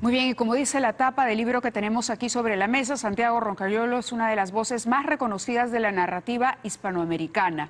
Muy bien, y como dice la tapa del libro que tenemos aquí sobre la mesa, Santiago Roncaliolo es una de las voces más reconocidas de la narrativa hispanoamericana.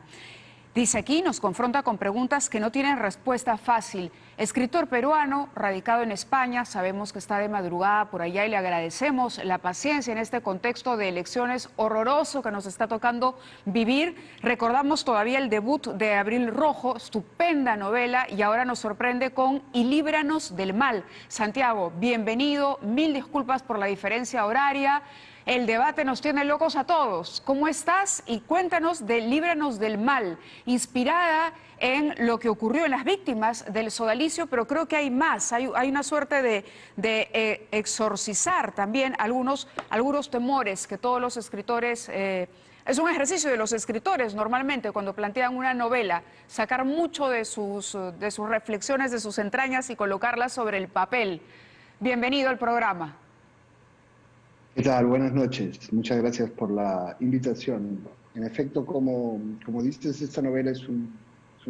Dice aquí, nos confronta con preguntas que no tienen respuesta fácil. Escritor peruano, radicado en España, sabemos que está de madrugada por allá y le agradecemos la paciencia en este contexto de elecciones horroroso que nos está tocando vivir. Recordamos todavía el debut de Abril Rojo, estupenda novela, y ahora nos sorprende con Y líbranos del mal. Santiago, bienvenido, mil disculpas por la diferencia horaria. El debate nos tiene locos a todos. ¿Cómo estás? Y cuéntanos de Líbranos del Mal, inspirada en lo que ocurrió en las víctimas del sodalicio, pero creo que hay más. Hay una suerte de exorcizar también algunos temores que todos los escritores... es un ejercicio de los escritores normalmente cuando plantean una novela, sacar mucho de sus reflexiones, de sus entrañas y colocarlas sobre el papel. Bienvenido al programa. ¿Qué tal? Buenas noches. Muchas gracias por la invitación. En efecto, como dices, esta novela es un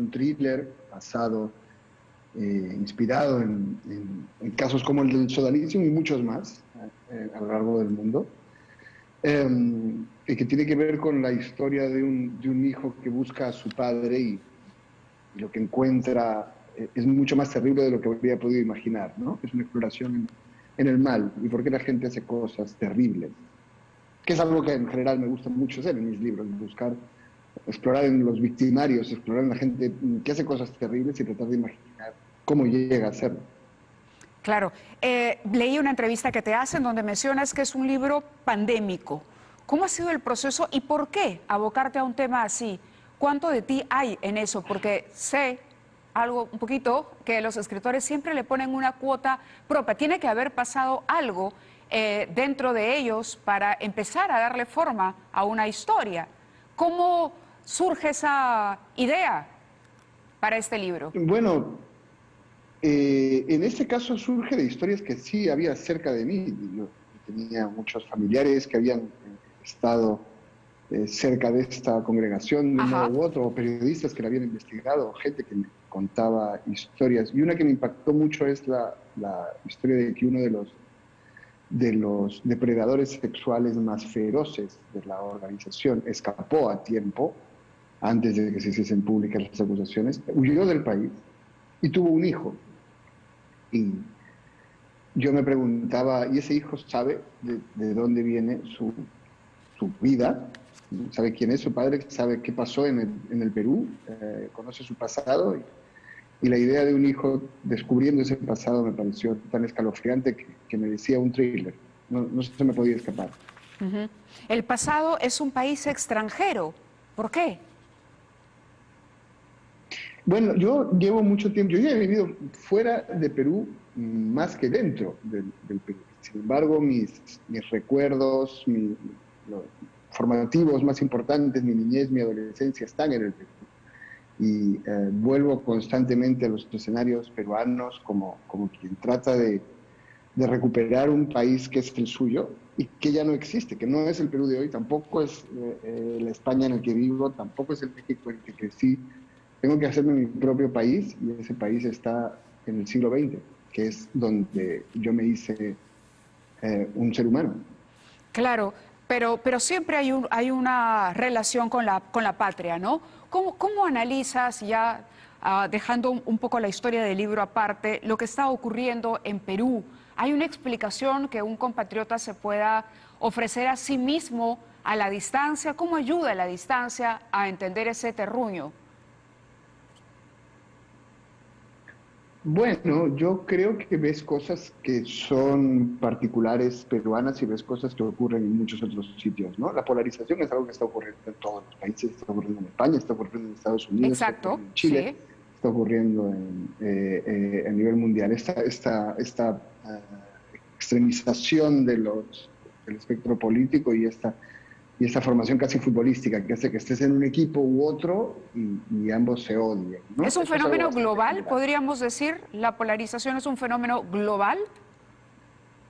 thriller basado, inspirado en casos como el del sodalicio y muchos más a lo largo del mundo, y que tiene que ver con la historia de un hijo que busca a su padre y lo que encuentra es mucho más terrible de lo que habría podido imaginar, ¿no? Es una exploración en el mal y por qué la gente hace cosas terribles, que es algo que en general me gusta mucho hacer en mis libros, buscar, explorar en los victimarios, explorar en la gente que hace cosas terribles y tratar de imaginar cómo llega a hacerlo. Claro, leí una entrevista que te hacen donde mencionas que es un libro pandémico. ¿Cómo ha sido el proceso y por qué abocarte a un tema así? ¿Cuánto de ti hay en eso? Porque sé algo un poquito que los escritores siempre le ponen una cuota propia. Tiene que haber pasado algo dentro de ellos para empezar a darle forma a una historia. ¿Cómo surge esa idea para este libro? Bueno, en este caso surge de historias que sí había cerca de mí. Yo tenía muchos familiares que habían estado cerca de esta congregación de un modo u otro, o periodistas que la habían investigado, gente que me contaba historias. Y una que me impactó mucho es la historia de que uno de los depredadores sexuales más feroces de la organización escapó a tiempo, antes de que se hiciesen públicas las acusaciones, huyó del país y tuvo un hijo. Y yo me preguntaba, ¿y ese hijo sabe de dónde viene su vida? ¿Sabe quién es su padre? ¿Sabe qué pasó en el Perú? ¿Conoce su pasado? Y la idea de un hijo descubriendo ese pasado me pareció tan escalofriante que me decía un thriller. No se me podía escapar. El pasado es un país extranjero. ¿Por qué? Bueno, yo llevo mucho tiempo, yo ya he vivido fuera de Perú más que dentro del Perú. Sin embargo, mis recuerdos, los formativos más importantes, mi niñez, mi adolescencia están en el Perú. Y vuelvo constantemente a los escenarios peruanos como quien trata de recuperar un país que es el suyo y que ya no existe, que no es el Perú de hoy, tampoco es la España en el que vivo, tampoco es el México en el que crecí. Tengo que hacerme mi propio país y ese país está en el siglo XX, que es donde yo me hice un ser humano. Claro, pero siempre hay una relación con la patria, ¿no? ¿Cómo analizas ya, dejando un poco la historia del libro aparte, lo que está ocurriendo en Perú? ¿Hay una explicación que un compatriota se pueda ofrecer a sí mismo a la distancia? ¿Cómo ayuda la distancia a entender ese terruño? Bueno, yo creo que ves cosas que son particulares peruanas y ves cosas que ocurren en muchos otros sitios, ¿no? La polarización es algo que está ocurriendo en todos los países, está ocurriendo en España, está ocurriendo en Estados Unidos, está Exacto, ocurriendo en Chile, sí. está ocurriendo a nivel mundial. Esta extremización del espectro político y esta formación casi futbolística que hace que estés en un equipo u otro y ambos se odien, ¿no? ¿Es un Eso es algo fenómeno bastante global, general. podríamos decir? ¿La polarización es un fenómeno global?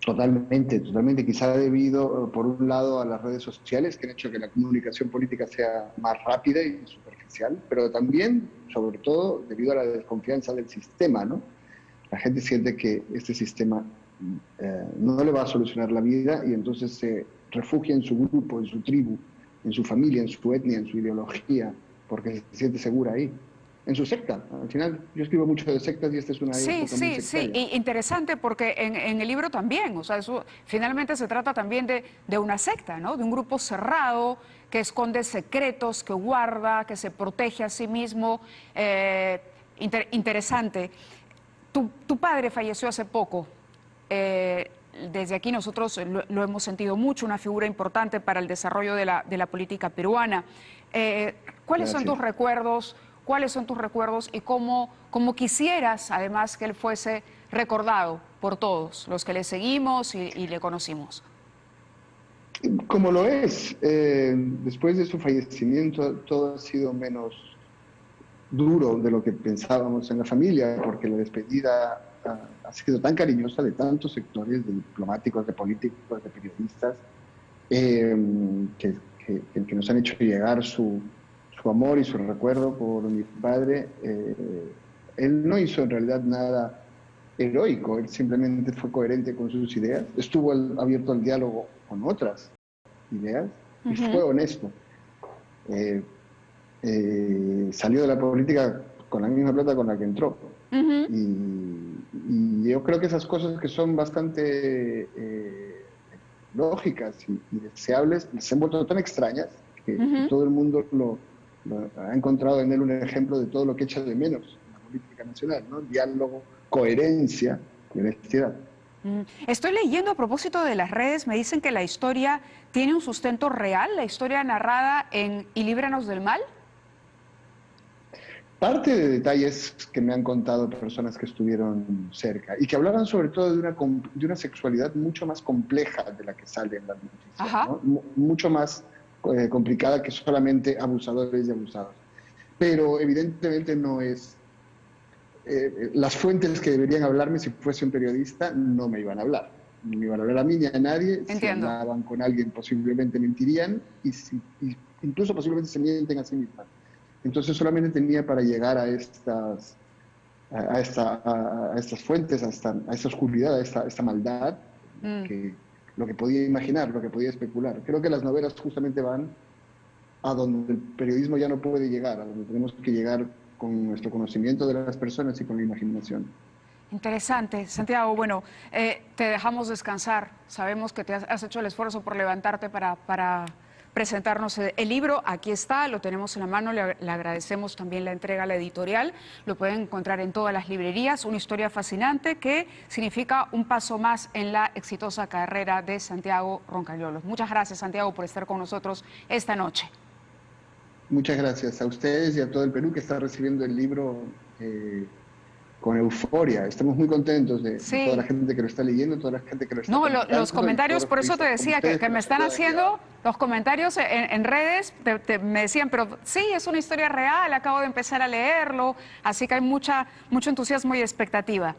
Totalmente, totalmente. Quizá debido, por un lado, a las redes sociales que han hecho que la comunicación política sea más rápida y superficial, pero también, sobre todo, debido a la desconfianza del sistema, ¿no? La gente siente que este sistema no le va a solucionar la vida y entonces se refugia en su grupo, en su tribu, en su familia, en su etnia, en su ideología, porque se siente segura ahí. En su secta. Al final, yo escribo mucho de sectas y esta es una Sí, época muy sí, sí, sectaria. y interesante porque en el libro también, o sea, eso finalmente se trata también de una secta, ¿no? De un grupo cerrado que esconde secretos, que guarda, que se protege a sí mismo. Interesante. Tu padre falleció hace poco. Desde aquí nosotros lo hemos sentido mucho, una figura importante para el desarrollo de la política peruana. ¿Cuáles son tus Gracias. recuerdos? ¿Cuáles son tus recuerdos y cómo quisieras, además, que él fuese recordado por todos los que le seguimos y le conocimos? Como lo es, después de su fallecimiento todo ha sido menos duro de lo que pensábamos en la familia, porque la despedida ha sido tan cariñosa de tantos sectores, de diplomáticos, de políticos, de periodistas, que nos han hecho llegar su amor y su recuerdo por mi padre. Él no hizo en realidad nada heroico, él simplemente fue coherente con sus ideas, estuvo abierto al diálogo con otras ideas y fue honesto. Salió de la política con la misma plata con la que entró. Y yo creo que esas cosas que son bastante lógicas y deseables se han vuelto tan extrañas que todo el mundo ha encontrado en él un ejemplo de todo lo que echa de menos en la política nacional, ¿no? Diálogo, coherencia y honestidad. Estoy leyendo a propósito de las redes, me dicen que la historia tiene un sustento real, la historia narrada en Y líbranos del mal. Parte de detalles que me han contado personas que estuvieron cerca y que hablaban sobre todo de una sexualidad mucho más compleja de la que sale en las noticias, ¿no? Mucho más complicada que solamente abusadores y abusados. Pero evidentemente no es... las fuentes que deberían hablarme si fuese un periodista no me iban a hablar. No me iban a hablar a mí ni a nadie. Entiendo. Si hablaban con alguien posiblemente mentirían y incluso posiblemente se mienten a sí mismas. Entonces solamente tenía para llegar a estas fuentes, a esta oscuridad, a esta maldad, lo que podía imaginar, lo que podía especular. Creo que las novelas justamente van a donde el periodismo ya no puede llegar, a donde tenemos que llegar con nuestro conocimiento de las personas y con la imaginación. Interesante, Santiago. Bueno, te dejamos descansar. Sabemos que te has hecho el esfuerzo por levantarte para presentarnos el libro. Aquí está, lo tenemos en la mano. Le agradecemos también la entrega a la editorial. Lo pueden encontrar en todas las librerías. Una historia fascinante que significa un paso más en la exitosa carrera de Santiago Roncagliolo. Muchas gracias, Santiago, por estar con nosotros esta noche. Muchas gracias a ustedes y a todo el Perú que está recibiendo el libro con euforia. Estamos muy contentos de toda la gente que lo está leyendo, toda la gente que lo está comentando. Los comentarios, por eso te decía que me están haciendo los comentarios en redes, me decían, pero sí, es una historia real, acabo de empezar a leerlo, así que hay mucho entusiasmo y expectativa.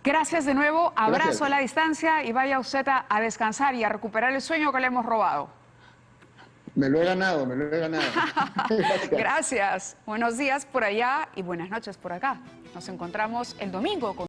Gracias de nuevo, abrazo a la distancia y vaya usted a descansar y a recuperar el sueño que le hemos robado. Me lo he ganado, me lo he ganado. Gracias. Gracias. Buenos días por allá y buenas noches por acá. Nos encontramos el domingo con